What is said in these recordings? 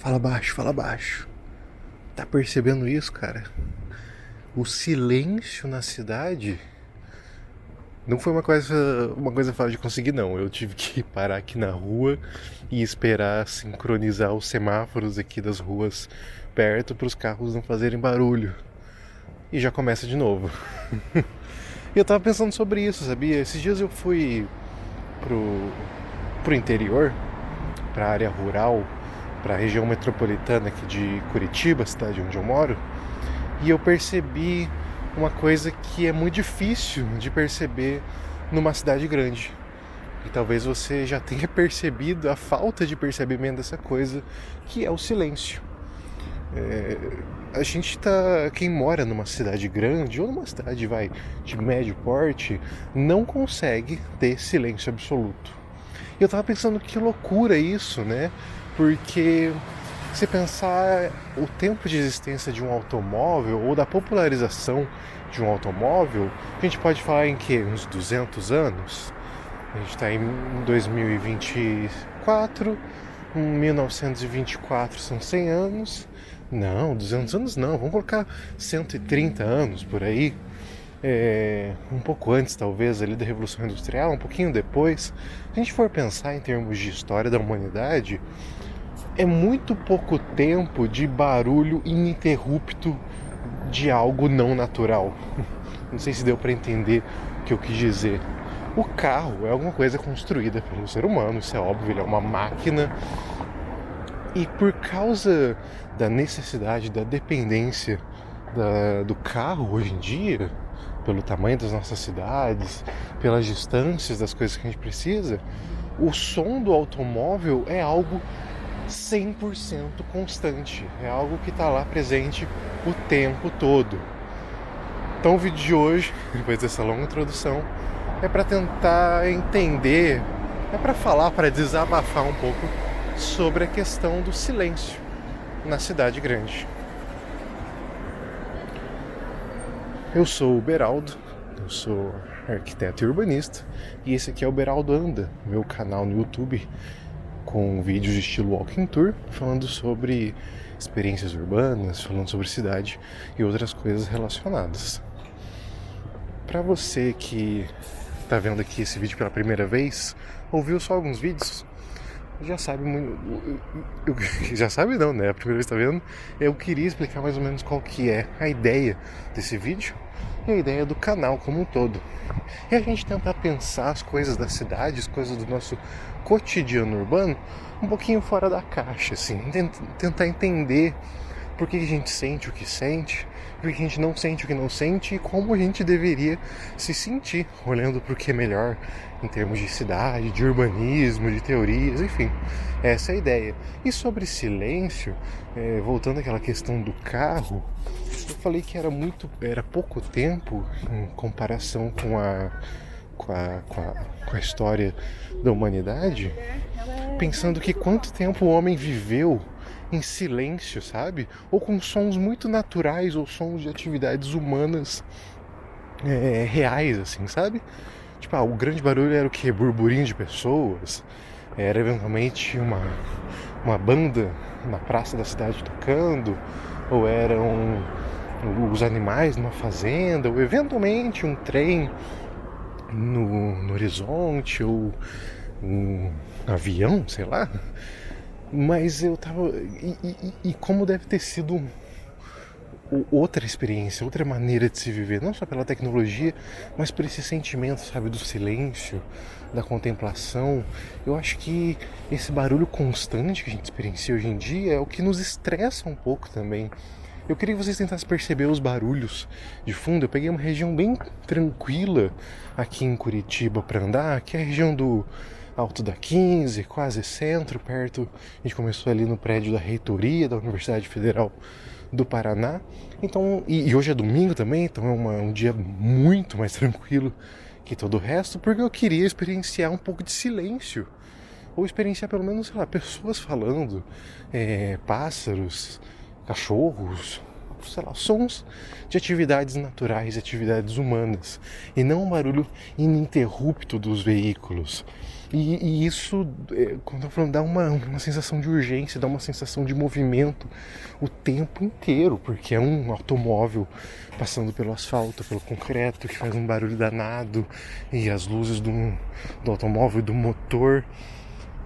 Fala baixo, fala baixo. Tá percebendo isso, cara? O silêncio na cidade não foi uma coisa fácil de conseguir, não. Eu tive que parar aqui na rua e esperar sincronizar os semáforos aqui das ruas perto para os carros não fazerem barulho. E já começa de novo. E eu tava pensando sobre isso, sabia? Esses dias eu fui pro interior, pra área rural, pra região metropolitana aqui de Curitiba, cidade onde eu moro, e eu percebi uma coisa que é muito difícil de perceber numa cidade grande. E talvez você já tenha percebido a falta de percebimento dessa coisa, que é o silêncio. A gente tá. Quem mora numa cidade grande ou numa cidade de médio porte não consegue ter silêncio absoluto. E eu tava pensando que loucura isso, né? Porque se pensar o tempo de existência de um automóvel ou da popularização de um automóvel, a gente pode falar em que? Uns 200 anos? A gente está em 2024, em 1924 são 100 anos. Não, 200 anos não, vamos colocar 130 anos por aí. Um pouco antes, talvez, ali da Revolução Industrial, um pouquinho depois. Se a gente for pensar em termos de história da humanidade, é muito pouco tempo de barulho ininterrupto de algo não natural. Não sei se deu para entender o que eu quis dizer. O carro é alguma coisa construída pelo ser humano, isso é óbvio, ele é uma máquina. E por causa da necessidade, da dependência do carro hoje em dia, pelo tamanho das nossas cidades, pelas distâncias das coisas que a gente precisa, o som do automóvel é algo 100% constante, é algo que está lá presente o tempo todo. Então o vídeo de hoje, depois dessa longa introdução, é para tentar entender, é para falar, para desabafar um pouco sobre a questão do silêncio na cidade grande. Eu sou o Beraldo, eu sou arquiteto e urbanista, e esse aqui é o Beraldo Anda, meu canal no YouTube com vídeos de estilo walking tour, falando sobre experiências urbanas, falando sobre cidade e outras coisas relacionadas. Para você que está vendo aqui esse vídeo pela primeira vez, ouviu só alguns vídeos, já sabe muito. Já sabe não, né? A primeira vez que tá vendo, eu queria explicar mais ou menos qual que é a ideia desse vídeo e a ideia do canal como um todo. E a gente tentar pensar as coisas da cidade, as coisas do nosso cotidiano urbano, um pouquinho fora da caixa, assim. Tentar entender por que a gente sente o que sente, por que a gente não sente o que não sente e como a gente deveria se sentir, olhando para o que é melhor em termos de cidade, de urbanismo, de teorias, enfim. Essa é a ideia. E sobre silêncio, voltando àquela questão do carro, eu falei que era pouco tempo em comparação com a história da humanidade, pensando que quanto tempo o homem viveu em silêncio, sabe? Ou com sons muito naturais, ou sons de atividades humanas reais, assim, sabe? Tipo, o grande barulho era o quê? Burburinho de pessoas, era eventualmente uma banda na praça da cidade tocando, ou eram os animais numa fazenda, ou eventualmente um trem no horizonte, ou um avião, sei lá. Mas eu tava. E como deve ter sido outra experiência, outra maneira de se viver, não só pela tecnologia, mas por esse sentimento, sabe, do silêncio, da contemplação. Eu acho que esse barulho constante que a gente experiencia hoje em dia é o que nos estressa um pouco também. Eu queria que vocês tentassem perceber os barulhos de fundo. Eu peguei uma região bem tranquila aqui em Curitiba para andar, que é a região do Alto da 15, quase centro, perto. A gente começou ali no prédio da reitoria da Universidade Federal do Paraná. Então, e hoje é domingo também, então é um dia muito mais tranquilo que todo o resto, porque eu queria experienciar um pouco de silêncio. Ou experienciar pelo menos, sei lá, pessoas falando, pássaros, cachorros, sei lá, sons de atividades naturais, atividades humanas, e não um barulho ininterrupto dos veículos. E isso, quando eu falo, dá uma sensação de urgência, dá uma sensação de movimento o tempo inteiro, porque é um automóvel passando pelo asfalto, pelo concreto, que faz um barulho danado, e as luzes do automóvel e do motor.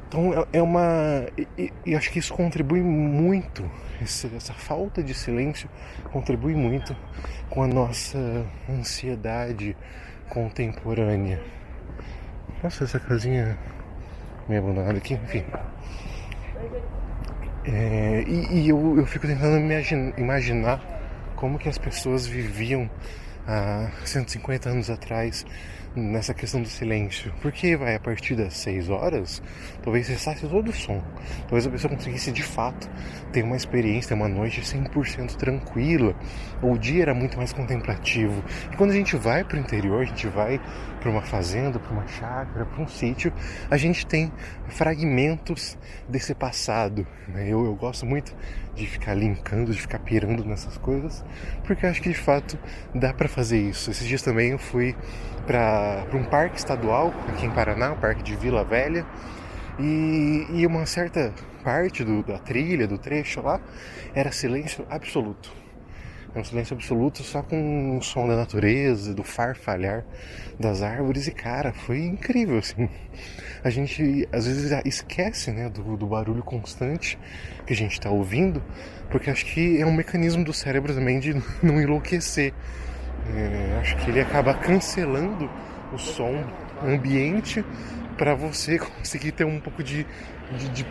Então é uma... E acho que isso contribui muito, essa falta de silêncio contribui muito com a nossa ansiedade contemporânea. Nossa, essa casinha meio abandonada aqui, enfim. Eu fico tentando imaginar como que as pessoas viviam há 150 anos atrás nessa questão do silêncio. Porque a partir das 6 horas, talvez cessasse todo o som. Talvez a pessoa conseguisse de fato ter uma experiência, ter uma noite 100% tranquila. O dia era muito mais contemplativo. E quando a gente vai para o interior, a gente vai para uma fazenda, para uma chácara, para um sítio, a gente tem fragmentos desse passado, né? Eu gosto muito de ficar linkando, de ficar pirando nessas coisas, porque eu acho que de fato dá para fazer isso. Esses dias também eu fui para um parque estadual aqui em Paraná, o Parque de Vila Velha, e uma certa parte da trilha, do trecho lá, era silêncio absoluto. Era um silêncio absoluto, só com o som da natureza, do farfalhar das árvores, e cara, foi incrível, assim. A gente às vezes esquece, né, do barulho constante que a gente está ouvindo, porque acho que é um mecanismo do cérebro também de não enlouquecer. Acho que ele acaba cancelando o som ambiente para você conseguir ter um pouco de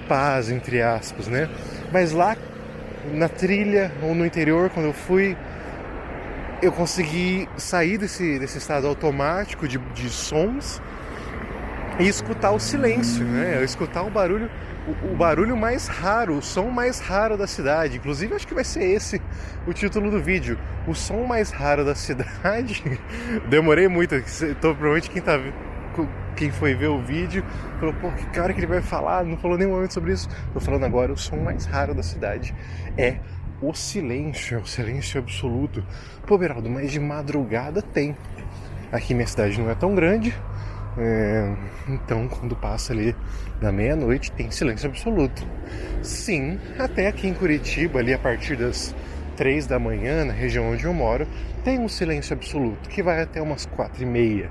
paz, entre aspas, né? Mas lá na trilha ou no interior, quando eu fui, eu consegui sair desse estado automático de sons e escutar o silêncio, né? Escutar o barulho mais raro, o som mais raro da cidade. Inclusive, acho que vai ser esse o título do vídeo, o som mais raro da cidade. Demorei muito, provavelmente quem foi ver o vídeo falou, pô, que hora que ele vai falar? Não falou nenhum momento sobre isso. Tô falando agora, o som mais raro da cidade é o silêncio absoluto. Pô, Beraldo, mas de madrugada tem. Aqui minha cidade não é tão grande, então quando passa ali da meia-noite tem silêncio absoluto. Sim, até aqui em Curitiba, ali a partir das 3 da manhã, na região onde eu moro, tem um silêncio absoluto, que vai até umas 4h30.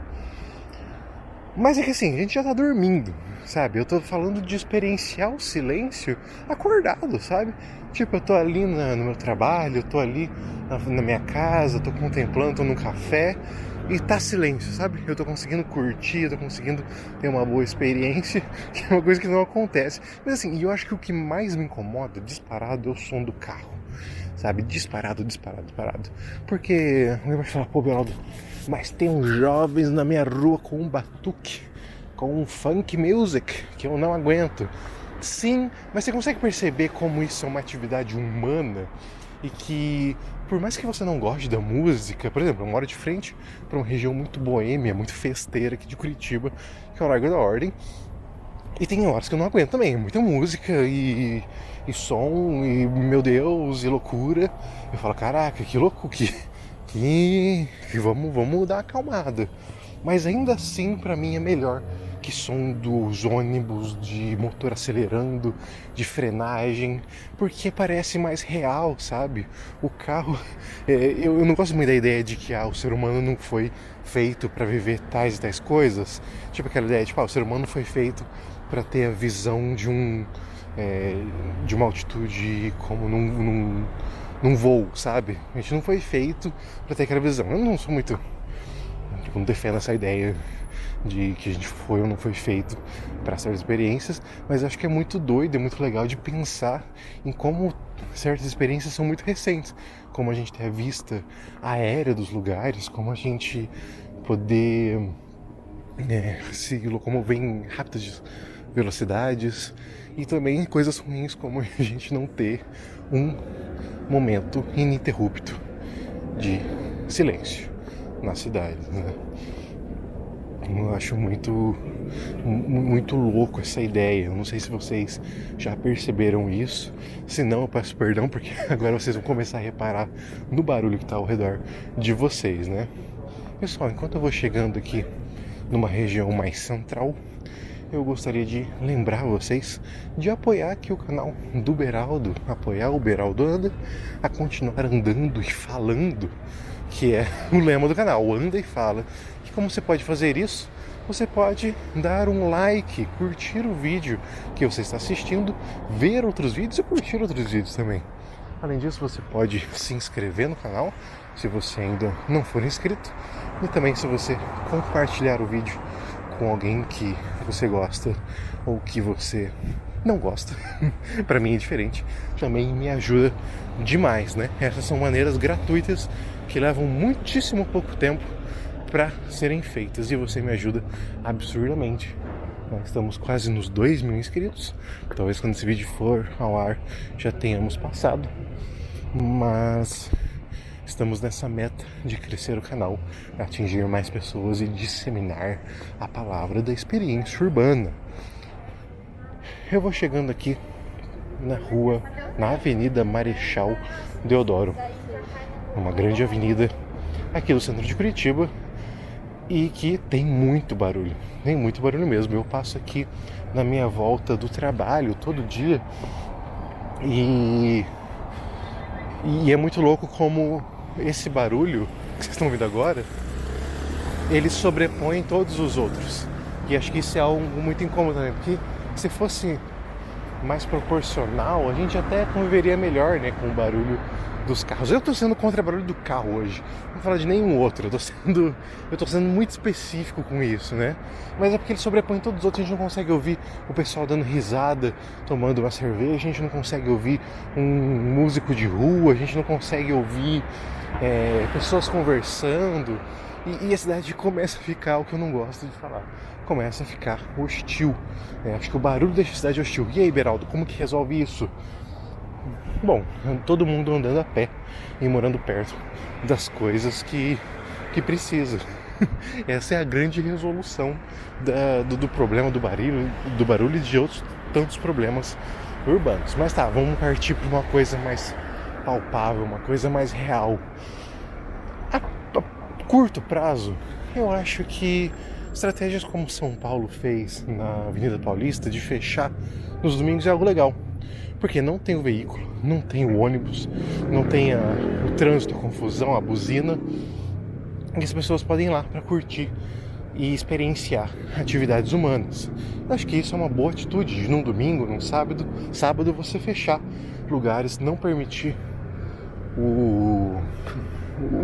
Mas é que assim, a gente já tá dormindo, sabe? Eu tô falando de experienciar o silêncio acordado, sabe? Tipo, eu tô ali no meu trabalho, eu tô ali na minha casa, tô contemplando, tô num café e tá silêncio, sabe? Eu tô conseguindo curtir, eu tô conseguindo ter uma boa experiência, que é uma coisa que não acontece. Mas assim, eu acho que o que mais me incomoda, disparado, é o som do carro, sabe? Disparado. Porque alguém vai falar, pô, Beraldo, mas tem uns jovens na minha rua com um batuque, com um funk music, que eu não aguento. Sim, mas você consegue perceber como isso é uma atividade humana e que, por mais que você não goste da música, por exemplo, eu moro de frente para uma região muito boêmia, muito festeira aqui de Curitiba, que é o Largo da Ordem, e tem horas que eu não aguento também, muita música e som, e meu Deus, e loucura. Eu falo, caraca, que louco, que vamos dar uma acalmada. Mas ainda assim, pra mim, é melhor que som dos ônibus, de motor acelerando, de frenagem, porque parece mais real, sabe? O carro... eu não gosto muito da ideia de que o ser humano não foi feito para viver tais e tais coisas. Tipo aquela ideia de o ser humano foi feito para ter a visão de uma altitude como num voo, sabe? A gente não foi feito para ter aquela visão. Eu não sou muito... não defendo essa ideia de que a gente foi ou não foi feito para certas experiências, mas acho que é muito doido, é muito legal de pensar em como certas experiências são muito recentes, como a gente ter a vista aérea dos lugares, como a gente poder se locomover em rápidas velocidades, e também coisas ruins como a gente não ter um momento ininterrupto de silêncio na cidade, né? Eu acho muito louco essa ideia. Eu não sei se vocês já perceberam isso. Se não, eu peço perdão, porque agora vocês vão começar a reparar no barulho que está ao redor de vocês, né? Pessoal, enquanto eu vou chegando aqui numa região mais central, eu gostaria de lembrar vocês de apoiar aqui o canal do Beraldo, apoiar o Beraldo Anda a continuar andando e falando, que é o lema do canal, anda e fala. E como você pode fazer isso? Você pode dar um like, curtir o vídeo que você está assistindo, ver outros vídeos e curtir outros vídeos também. Além disso, você pode se inscrever no canal, se você ainda não for inscrito, e também se você compartilhar o vídeo com alguém que você gosta ou que você não gosta. Para mim é diferente, também me ajuda demais, né? Essas são maneiras gratuitas que levam muitíssimo pouco tempo para serem feitas e você me ajuda absurdamente. Nós estamos quase nos 2.000 inscritos, talvez quando esse vídeo for ao ar já tenhamos passado, mas estamos nessa meta de crescer o canal, atingir mais pessoas e disseminar a palavra da experiência urbana. Eu vou chegando aqui na Avenida Marechal Deodoro, uma grande avenida aqui do centro de Curitiba e que tem muito barulho mesmo. Eu passo aqui na minha volta do trabalho todo dia e é muito louco como esse barulho que vocês estão ouvindo agora, ele sobrepõe todos os outros. E acho que isso é algo muito incômodo também, porque se fosse mais proporcional, a gente até conviveria melhor, né, com o barulho dos carros. Eu tô sendo contra o barulho do carro hoje, não vou falar de nenhum outro, eu tô sendo muito específico com isso, né? Mas é porque ele sobrepõe todos os outros, a gente não consegue ouvir o pessoal dando risada, tomando uma cerveja, a gente não consegue ouvir um músico de rua, a gente não consegue ouvir pessoas conversando, e a cidade começa a ficar o que eu não gosto de falar, começa a ficar hostil. Acho que o barulho deixa a cidade hostil. E aí, Beraldo, como que resolve isso? Bom, todo mundo andando a pé e morando perto das coisas que precisa. Essa é a grande resolução do problema do barulho e de outros tantos problemas urbanos. Mas tá, vamos partir para uma coisa mais palpável, uma coisa mais real. A curto prazo, eu acho que estratégias como São Paulo fez na Avenida Paulista de fechar nos domingos é algo legal. Porque não tem o veículo, não tem o ônibus, não tem o trânsito, a confusão, a buzina. E as pessoas podem ir lá para curtir e experienciar atividades humanas. Eu acho que isso é uma boa atitude, de num domingo, num sábado você fechar lugares, não permitir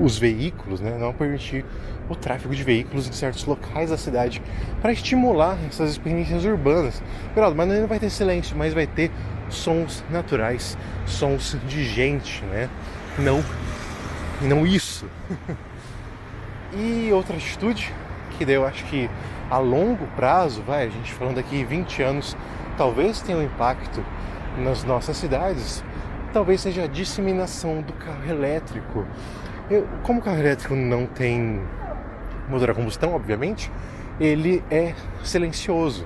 os veículos, né? Não permitir o tráfego de veículos em certos locais da cidade para estimular essas experiências urbanas. Mas não vai ter silêncio, mas vai ter sons naturais, sons de gente, né? Não isso. E outra atitude, que daí eu acho que a longo prazo, a gente falando aqui 20 anos, talvez tenha um impacto nas nossas cidades, talvez seja a disseminação do carro elétrico. Como o carro elétrico não tem motor a combustão, obviamente, ele é silencioso,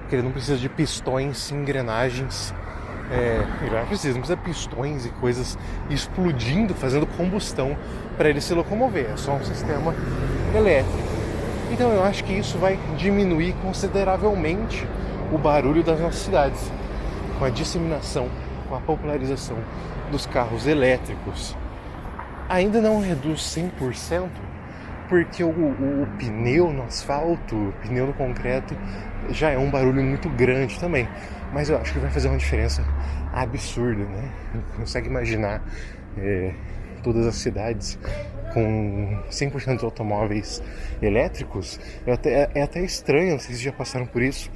porque ele não precisa de pistões, engrenagens, ele não precisa de pistões e coisas explodindo, fazendo combustão para ele se locomover, é só um sistema elétrico. Então eu acho que isso vai diminuir consideravelmente o barulho das nossas cidades, com a disseminação, com a popularização dos carros elétricos. Ainda não reduz 100%, porque o pneu no asfalto, o pneu no concreto já é um barulho muito grande também, mas eu acho que vai fazer uma diferença absurda, né? Não consegue imaginar todas as cidades com 100% de automóveis elétricos. É até estranho, não sei se já passaram por isso,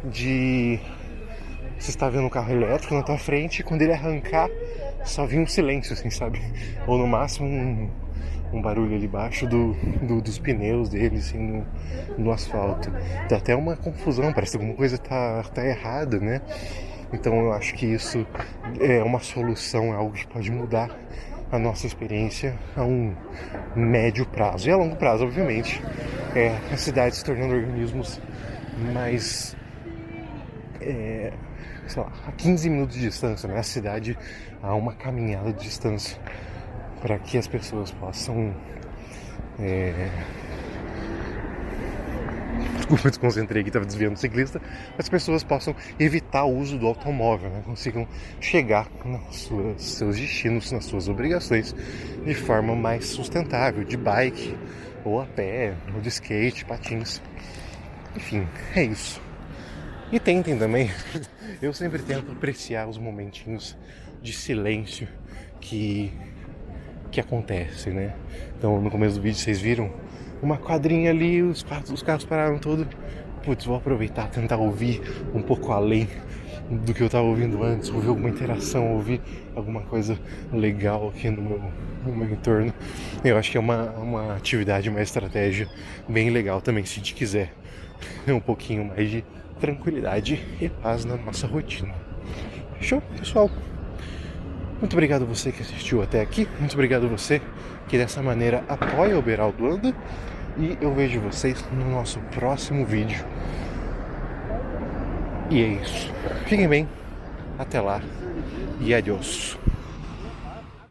de você estar vendo um carro elétrico na tua frente e quando ele arrancar só vir um silêncio, assim, sabe? Ou no máximo um barulho ali embaixo dos pneus dele, assim, no asfalto. Dá até uma confusão, parece que alguma coisa tá errada, né? Então eu acho que isso é uma solução, é algo que pode mudar a nossa experiência a um médio prazo. E a longo prazo, obviamente, é a cidade se tornando organismos mais, sei lá, a 15 minutos de distância, né? A cidade a uma caminhada de distância, para que as pessoas possam... Desculpa, me desconcentrei aqui, estava desviando do ciclista. As pessoas possam evitar o uso do automóvel, né? Consigam chegar nos seus destinos, nas suas obrigações, de forma mais sustentável, de bike, ou a pé, ou de skate, patins. Enfim, é isso. E tentem também, eu sempre tento apreciar os momentinhos de silêncio que acontecem, né? Então, no começo do vídeo vocês viram uma quadrinha ali, os carros pararam todo. Putz, vou aproveitar, tentar ouvir um pouco além do que eu estava ouvindo antes, ouvir alguma interação, ouvir alguma coisa legal aqui no meu entorno. Eu acho que é uma atividade, uma estratégia bem legal também, se a gente quiser um pouquinho mais de tranquilidade e paz na nossa rotina. Fechou, pessoal? Muito obrigado a você que assistiu até aqui, muito obrigado a você que dessa maneira apoia o Beraldo Anda, e eu vejo vocês no nosso próximo vídeo. E é isso. Fiquem bem, até lá e adiós.